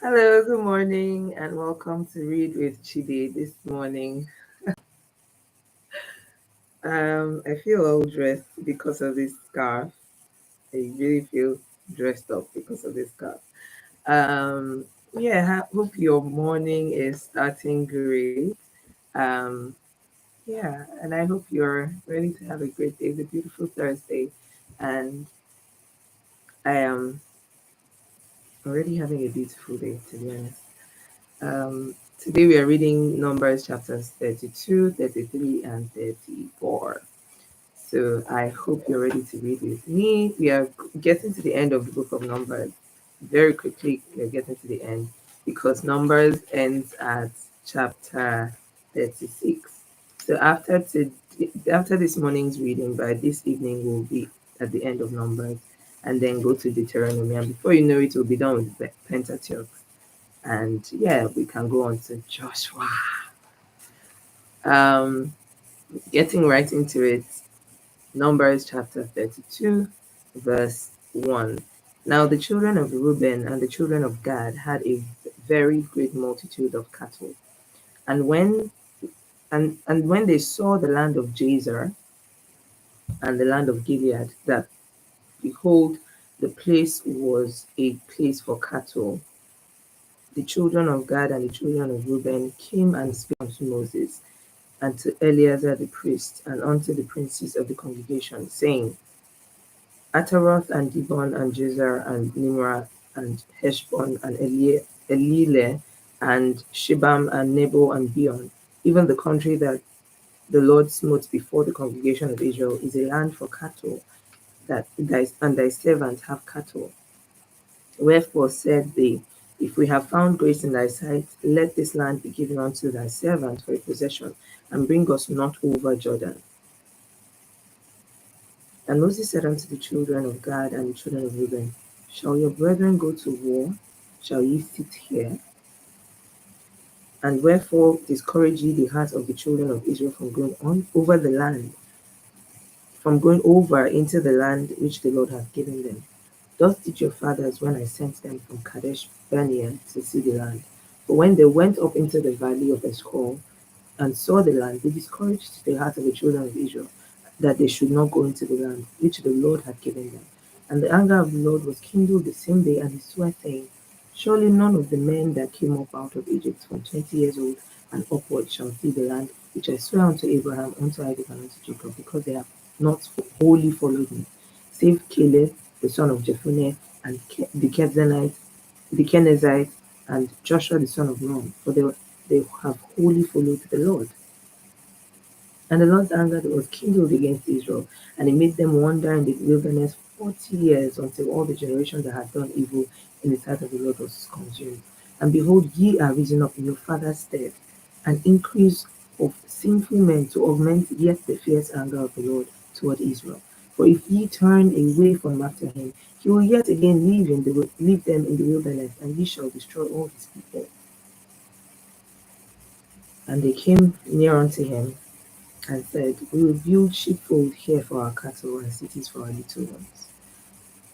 Hello, good morning, and welcome to Read with Chide this morning. I feel well dressed because of this scarf. I really feel dressed up because of this scarf. Um, hope your morning is starting great. Um, and I hope you're ready to have a great day. It's a beautiful Thursday, and I am already having a beautiful day, to be honest. Today we are reading Numbers chapters 32, 33, and 34. So I hope you're ready to read with me. We are getting to the end of the book of Numbers. Very quickly, we're getting to the end because Numbers ends at chapter 36. So after this morning's reading, by this evening, we'll be at the end of Numbers and then go to Deuteronomy. And before you know it, we'll be done with the Pentateuch. And yeah, we can go on to Joshua. Um, Getting right into it, Numbers chapter 32, verse 1. Now the children of Reuben and the children of Gad had a very great multitude of cattle. And when they saw the land of Jazer and the land of Gilead, that behold, the place was a place for cattle, the children of Gad and the children of Reuben came and spake unto Moses and to Eleazar the priest and unto the princes of the congregation, saying, Ataroth and Dibon and Jezer and Nimrah and Heshbon and Elile and Shibam and Nebo and Beon, even the country that the Lord smote before the congregation of Israel, is a land for cattle, and thy servants have cattle. Wherefore said they, If we have found grace in thy sight, let this land be given unto thy servant for a possession, and bring us not over Jordan. And Moses said unto the children of Gad and the children of Reuben, Shall your brethren go to war? Shall ye sit here? And wherefore discourage ye the hearts of the children of Israel from going on over the land, from going over into the land which the Lord hath given them? Thus did your fathers when I sent them from Kadesh Barnea to see the land. But when they went up into the valley of Eshcol and saw the land, they discouraged the heart of the children of Israel, that they should not go into the land which the Lord had given them. And the anger of the Lord was kindled the same day, and he swore, saying, Surely none of the men that came up out of Egypt from 20 years old and upward shall see the land which I swear unto Abraham, unto Isaac, and unto Jacob, because they have not wholly followed me, save Caleb the son of Jephunneh, and the Kenizzite, and Joshua the son of Nun, for they have wholly followed the Lord. And the Lord's anger was kindled against Israel, and he made them wander in the wilderness 40 years, until all the generation that had done evil in the sight of the Lord was consumed. And behold, ye are risen up in your father's stead, an increase of sinful men, to augment yet the fierce anger of the Lord toward Israel. For if ye turn away from after him, he will yet again leave them in the wilderness, and ye shall destroy all his people. And they came near unto him, and said, We will build sheepfold here for our cattle and cities for our little ones.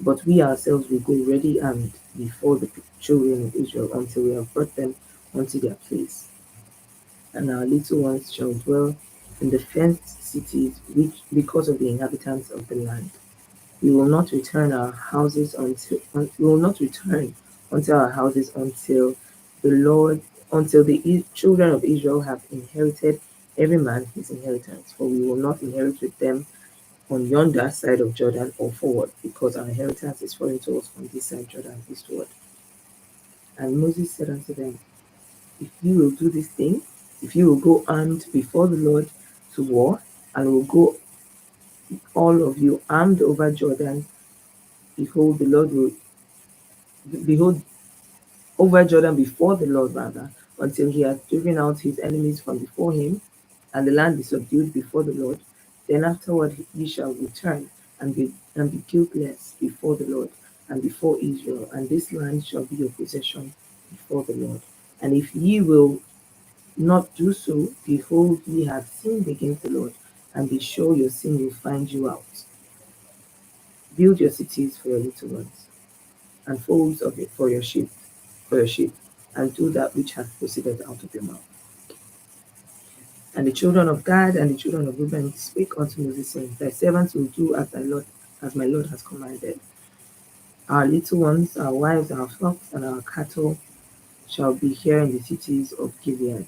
But we ourselves will go ready armed before the children of Israel until we have brought them unto their place. And our little ones shall dwell in the fenced cities, which because of the inhabitants of the land. We will not return we will not return unto our houses the Lord until the children of Israel have inherited every man his inheritance, for we will not inherit with them on yonder side of Jordan or forward, because our inheritance is foreign to us on this side Jordan eastward. And Moses said unto them, If you will do this thing, if you will go armed before the Lord to war, and will go all of you armed over Jordan, behold, the Lord will behold over Jordan before the Lord, rather, until he has driven out his enemies from before him, and the land is subdued before the Lord. Then afterward ye shall return and be guiltless before the Lord and before Israel, and this land shall be your possession before the Lord. And if ye will not do so, behold, ye have sinned against the Lord, and be sure your sin will find you out. Build your cities for your little ones, and folds of it for your sheep, for your sheep, and do that which hath proceeded out of your mouth. And the children of Gad and the children of Reuben spake unto Moses, saying, Thy servants will do as my Lord has commanded. Our little ones, our wives, our flocks, and our cattle shall be here in the cities of Gilead.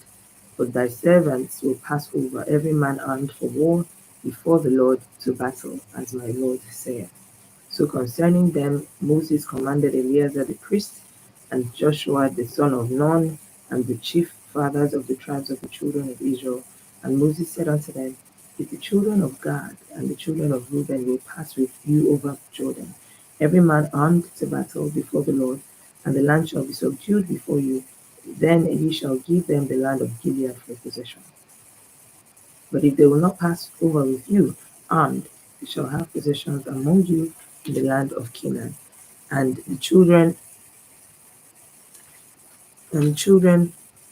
But thy servants will pass over, every man armed for war, before the Lord to battle, as my Lord saith. So concerning them, Moses commanded Eleazar the priest, and Joshua the son of Nun, and the chief fathers of the tribes of the children of Israel. And Moses said unto them, If the children of Gad and the children of Reuben will pass with you over Jordan, every man armed to battle before the Lord, and the land shall be subdued before you, then ye shall give them the land of Gilead for possession. But if they will not pass over with you armed, they shall have possessions among you in the land of Canaan. And the children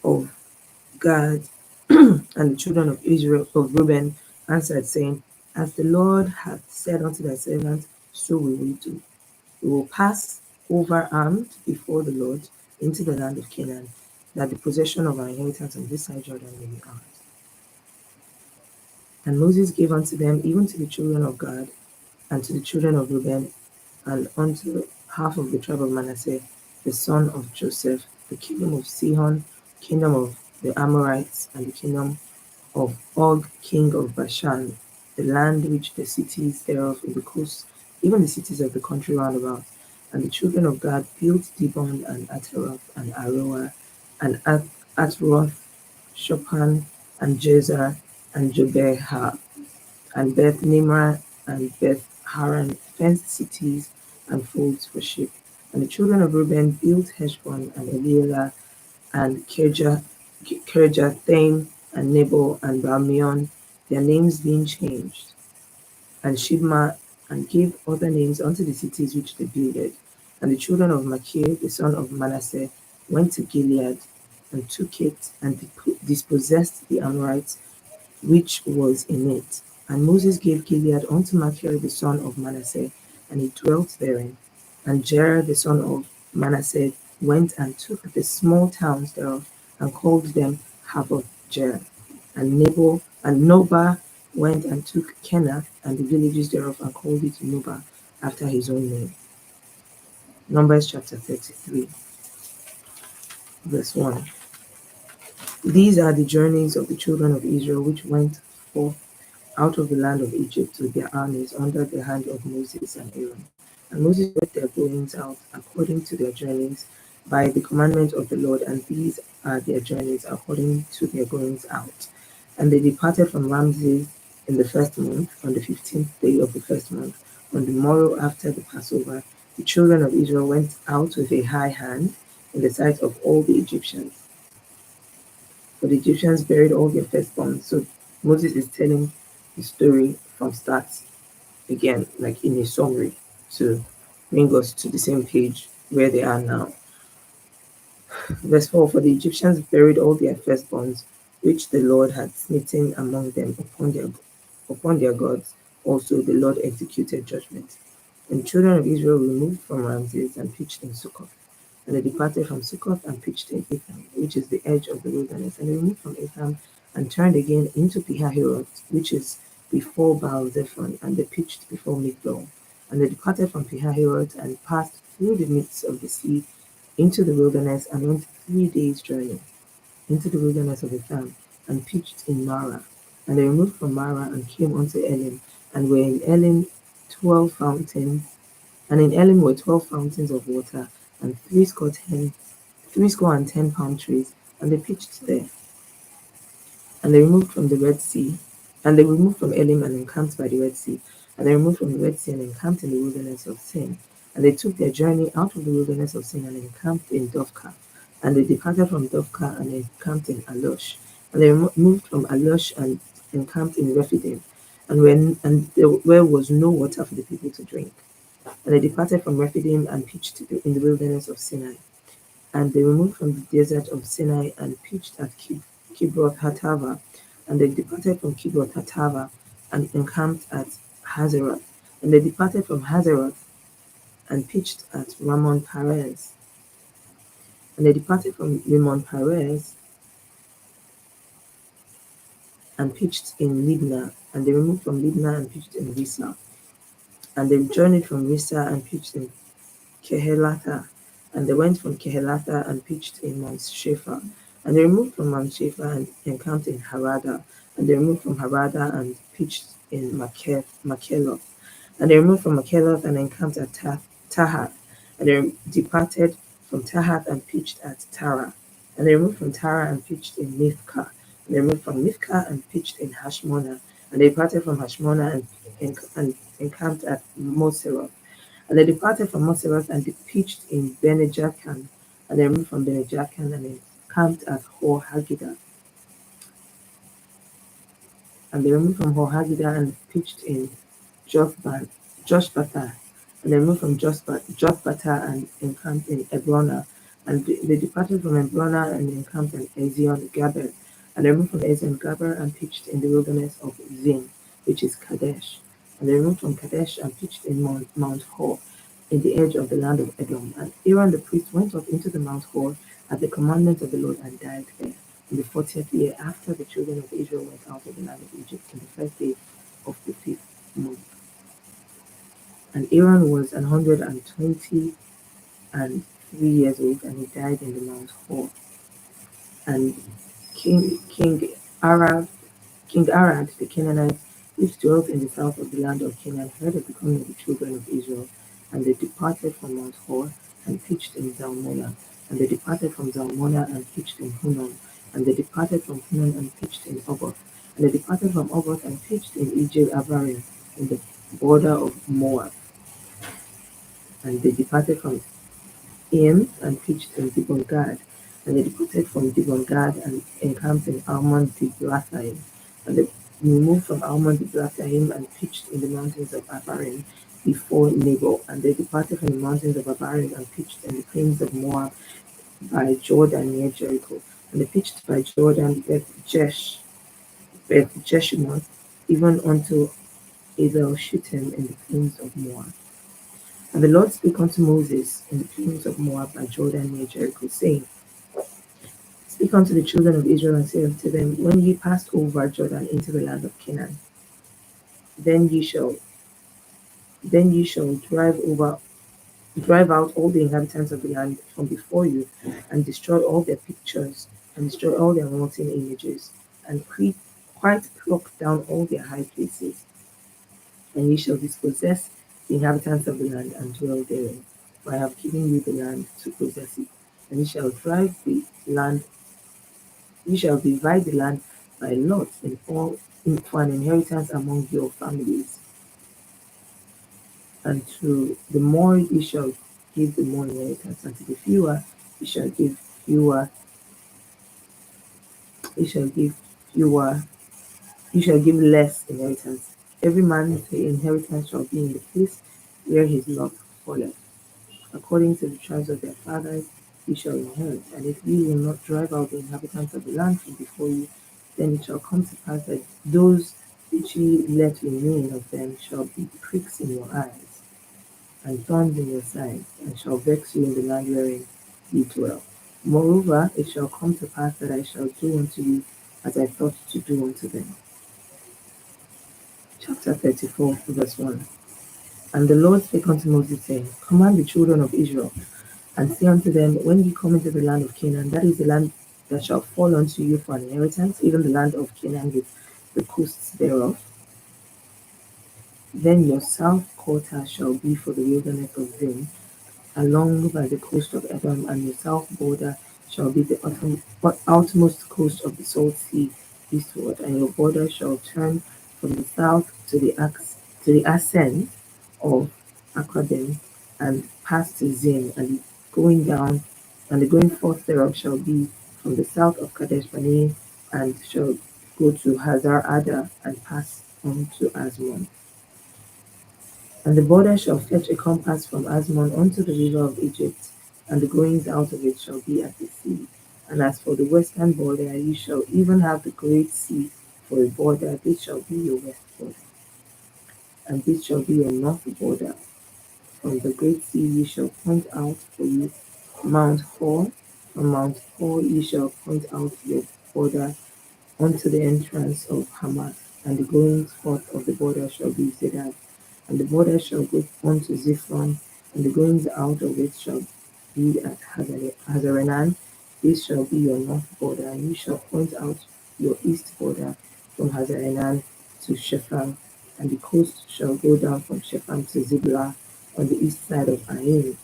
of Gad and the children of Israel of Reuben answered, saying, As the Lord hath said unto thy servant, so will we do. We will pass over armed before the Lord into the land of Canaan, that the possession of our inheritance on this side Jordan may be ours. And Moses gave unto them, even to the children of Gad, and to the children of Reuben, and unto half of the tribe of Manasseh, the son of Joseph, the kingdom of Sihon, kingdom of the Amorites, and the kingdom of Og, king of Bashan, the land which the cities thereof in the coast, even the cities of the country round about. And the children of Gad built Dibon and Ataroth and Aroah and Atroth, Shophan and Jezer and Jobeha and Beth Nimrah and Beth Haran, fenced cities and folds for sheep. And the children of Reuben built Heshbon and Elealeh and Kirjathaim and Nebo and Balmeon, their names being changed, and Shibma, and gave other names unto the cities which they builded. And the children of Machir, the son of Manasseh, went to Gilead and took it and dispossessed the Amorites which was in it. And Moses gave Gilead unto Machir the son of Manasseh, and he dwelt therein. And Jerar the son of Manasseh went and took the small towns thereof, and called them Havoth Jer. And Nobah went and took Kenath and the villages thereof, and called it Nobah, after his own name. Numbers chapter 33, verse 1. These are the journeys of the children of Israel which went forth out of the land of Egypt with their armies under the hand of Moses and Aaron. And Moses wrote their goings out according to their journeys by the commandment of the Lord, and these are their journeys according to their goings out. And they departed from Ramses in the first month, on the 15th day of the first month, on the morrow after the Passover. The children of Israel went out with a high hand in the sight of all the Egyptians. For the Egyptians buried all their firstborn. So Moses is telling the story from start again, like in a summary, to bring us to the same page where they are now. Verse 4, For the Egyptians buried all their firstborns, which the Lord had smitten among them upon their gods. Also the Lord executed judgment. And the children of Israel removed from Ramses and pitched in Succoth. And they departed from Succoth and pitched in Etham, which is the edge of the wilderness. And they removed from Etham and turned again into Pihahiroth, which is before Baal-zephon, and they pitched before Migdol. And they departed from Pihahiroth and passed through the midst of the sea into the wilderness, and went 3 days' journey into the wilderness of Etham, and pitched in Marah. And they removed from Marah and came unto Elim, and were in Elim 12 fountains, and in Elim were 12 fountains of water, and threescore and 10 palm trees, and they pitched there. And they removed from the Red Sea, and they removed from Elim and encamped by the Red Sea, and they removed from the Red Sea and encamped in the wilderness of Sin. And they took their journey out of the wilderness of Sin and encamped in Dovka. And they departed from Dovka and encamped in Alush. And they moved from Alush and encamped in Rephidim, where was no water for the people to drink. And they departed from Rephidim and pitched in the wilderness of Sinai. And they removed from the desert of Sinai and pitched at Kibroth Hatava. And they departed from Kibroth Hatava and encamped at Hazeroth. And they departed from Hazeroth and pitched at Ramon Perez. And they departed from Rimmon Perez and pitched in Libnah, and they removed from Libnah and pitched in Risa. And they journeyed from Risa and pitched in Kehelatha, and they went from Kehelatha and pitched in Mount Shephar. And they removed from Mount Shephar and encamped in Harada, and they removed from Harada and pitched in Makeloth. And they removed from Makeloth and encamped at Tahath. And they departed from Tahath and pitched at Tara. And they removed from Tara and pitched in Mithka. And they removed from Mithka and pitched in Hashmona. And they departed from Hashmona and encamped at Moseroth. And they departed from Moseroth and they pitched in Benejacan. And they removed from Benejacan and encamped at Hor Haggida. And they removed from Hor Haggida and pitched in Joshbatha. And they moved from Joshbatha and encamped in Ebrona. And they departed from Ebrona and encamped in Ezion Gaber. And they moved from Ezion Gaber and pitched in the wilderness of Zin, which is Kadesh. And they moved from Kadesh and pitched in Mount Hor, in the edge of the land of Edom. And Aaron the priest went up into the Mount Hor at the commandment of the Lord and died there in the 40th year after the children of Israel went out of the land of Egypt, in the first day of the 5th month. And Aaron was 123 years old, and he died in the Mount Hor. And King Arad the Canaanite, which dwelt in the south of the land of Canaan, heard of the coming of the children of Israel, and they departed from Mount Hor and pitched in Zalmona. And they departed from Zalmona and pitched in Hunon. And they departed from Hunon and pitched in Oboth. And they departed from Oboth and pitched in Ejil Abarim, in the border of Moab. And they departed from and pitched in Dibon Gad. And they departed from Dibon Gad and encamped in Almon Diblathaim. And they removed from Almon Diblathaim and pitched in the mountains of Abarim before Nebo. And they departed from the mountains of Abarim and pitched in the plains of Moab by Jordan near Jericho. And they pitched by Jordan Beth Jeshimoth, even unto Abel Shittim in the plains of Moab. And the Lord spake unto Moses in the plains of Moab by Jordan near Jericho, saying, Speak unto the children of Israel and say unto them, When ye pass over Jordan into the land of Canaan, then ye shall drive out all the inhabitants of the land from before you, and destroy all their pictures, and destroy all their molten images, and quite pluck down all their high places. And ye shall dispossess the inhabitants of the land and dwell therein. For I have given you the land to possess it. And ye shall divide the land by lots for an inheritance among your families. And to the more ye shall give the more inheritance, and to the fewer ye shall give fewer ye shall give fewer you shall give less inheritance. Every man's inheritance shall be in the place where his lot falleth. According to the tribes of their fathers, ye shall inherit. And if ye will not drive out the inhabitants of the land from before you, then it shall come to pass that those which ye let remain of them shall be pricks in your eyes, and thorns in your sides, and shall vex you in the land wherein ye dwell. Moreover, it shall come to pass that I shall do unto you as I thought to do unto them. Chapter 34, verse 1. And the Lord spake unto Moses, saying, Command the children of Israel, and say unto them, When ye come into the land of Canaan, that is the land that shall fall unto you for an inheritance, even the land of Canaan with the coasts thereof, then your south quarter shall be for the wilderness of Zin, along by the coast of Edom, and your south border shall be the outmost coast of the salt sea eastward, and your border shall turn from the south to the ascent of Aquadim, and pass to Zin, and the going forth thereof shall be from the south of Kadesh Barnea, and shall go to Hazar Adar, and pass on to Asmon. And the border shall fetch a compass from Asmon unto the river of Egypt, and the goings out of it shall be at the sea. And as for the western border, you shall even have the great sea for a border. This shall be your west border, and this shall be your north border. From the great sea ye shall point out for you Mount Hor, From Mount Hor ye shall point out your border unto the entrance of Hamath, and the goings forth of the border shall be Zedad, and the border shall go unto Ziphron, and the goings out of it shall be at Hazarenan. This shall be your north border, and you shall point out your east border from Hazarenan to Shepham, and the coast shall go down from Shepham to Ziblah on the east side of Ain,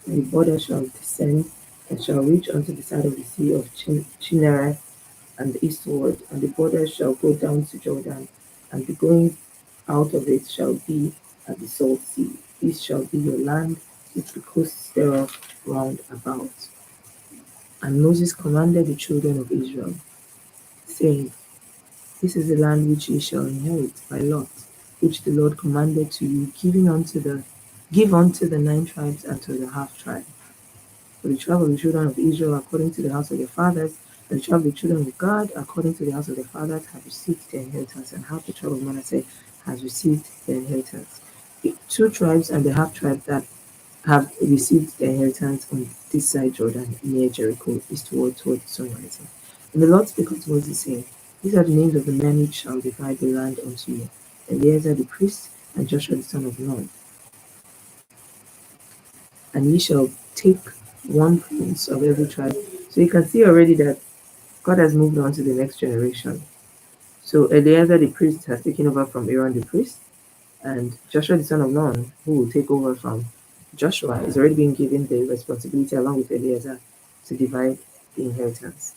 and the border shall descend and shall reach unto the side of the sea of Chinnereth and eastward, and the border shall go down to Jordan, and the going out of it shall be at the salt sea. This shall be your land with the coasts thereof round about. And Moses commanded the children of Israel, saying, This is the land which ye shall inherit by lot, which the Lord commanded to you, give unto the 9 tribes and to the half tribe. For the tribe of the children of Israel according to the house of their fathers, and the tribe of the children of Gad according to the house of their fathers have received their inheritance, and half the tribe of Manasseh has received their inheritance. The 2 tribes and the half tribe that have received their inheritance on this side Jordan, near Jericho, eastward toward the sunrising. And the Lord spake unto Moses, saying, These are the names of the men which shall divide the land unto you: Eleazar the priest, and Joshua the son of Nun. And ye shall take 1 prince of every tribe. So you can see already that God has moved on to the next generation. So Eleazar the priest has taken over from Aaron the priest, and Joshua the son of Nun, who will take over from Joshua, is already being given the responsibility along with Eleazar to divide the inheritance.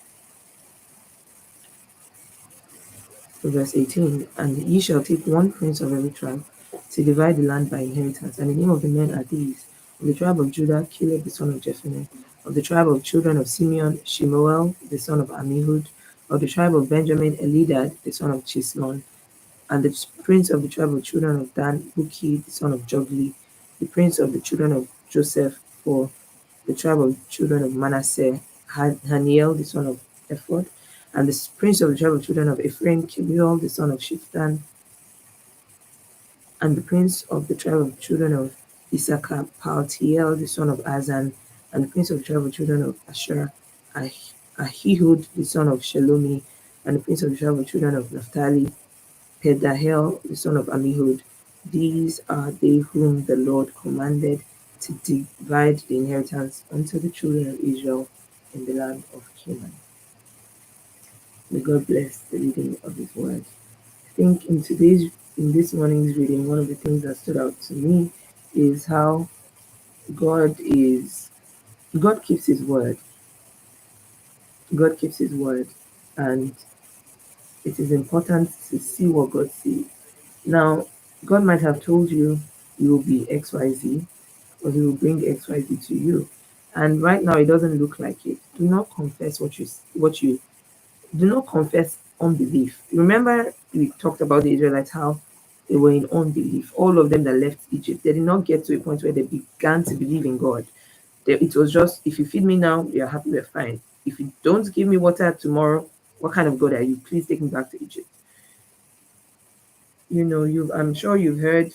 So verse 18, and ye shall take 1 prince of every tribe to divide the land by inheritance. And the name of the men are these: of the tribe of Judah, Caleb the son of Jephunneh; of the tribe of children of Simeon, Shemuel the son of Ammihud; of the tribe of Benjamin, Elidad the son of Chislon; and the prince of the tribe of children of Dan, Buki the son of Jogli; the prince of the children of Joseph; for the tribe of children of Manasseh, Haniel the son of Ephod; and the prince of the tribe of children of Ephraim, Kemuel the son of Shiftan; and the prince of the tribe of children of Issachar, Paltiel the son of Azan; and the prince of the tribe of children of Asher, Ahihud the son of Shelomi; and the prince of the tribe of children of Naphtali, Pedahel the son of Ammihud. These are they whom the Lord commanded to divide the inheritance unto the children of Israel in the land of Canaan. May God bless the reading of His word. I think in this morning's reading, one of the things that stood out to me is how God keeps His word. God keeps His word, and it is important to see what God sees. Now, God might have told you you will be XYZ, or He will bring XYZ to you, and right now it doesn't look like it. Do not confess what you do not confess unbelief. Remember, we talked about the Israelites, how they were in unbelief. All of them that left Egypt, they did not get to a point where they began to believe in God. It was just, if you feed me now, you're happy, we're fine. If you don't give me water tomorrow, what kind of God are you? Please take me back to Egypt. I'm sure you've heard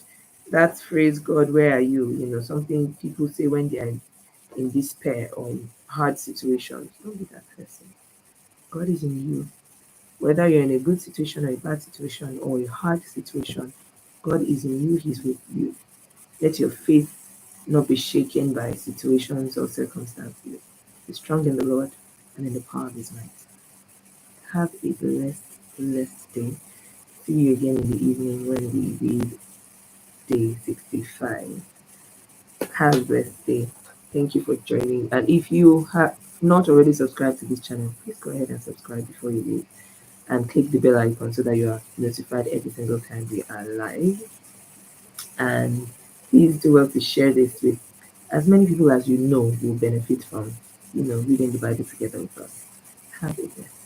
that phrase, God, where are you? Something people say when they are in despair or in hard situations. Don't be that person. God is in you. Whether you're in a good situation or a bad situation or a hard situation, God is in you, He's with you. Let your faith not be shaken by situations or circumstances. Be strong in the Lord and in the power of His might. Have a blessed day. See you again in the evening when we read day 65. Have a blessed day. Thank you for joining. And if you have not already subscribed to this channel, please go ahead and subscribe before you leave. And click the bell icon so that you are notified every single time we are live. And please do well to share this with as many people as you know will benefit from, reading the Bible together with us. Have a blessed day.